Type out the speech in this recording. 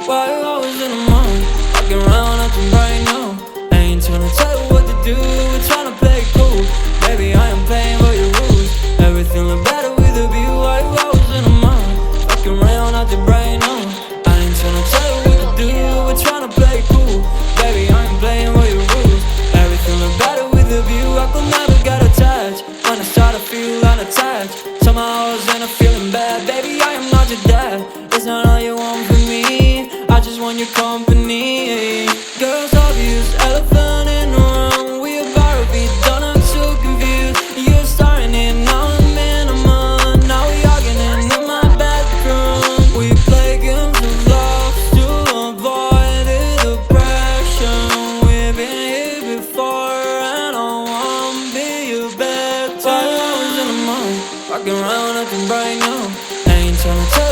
Why you always in the mood? Walking around acting right now. I ain't tryna tell you what to do, we're tryna play it cool. Baby, I am playing by your rules. Everything look better with a view. Why you always in the mood? Walking around acting right now. I ain't tryna tell you what to do, we're tryna play it cool. Baby, I am playing by your rules. Everything look better with a view. I could never get attached when I start to feel unattached. Somehow I was in a feeling bad. Baby, I am not your dad. It's not all you want from me, I just want your company. Girls obvious, elephant in the room. We a baroh, don't act so confused. You're starting it, now I'm in a month. Now we arguing in my bedroom. We play games of love to avoid the depression. We've been here before and I wanna be your better. Why I was in the mood, walking around acting right now. I ain't tryna tell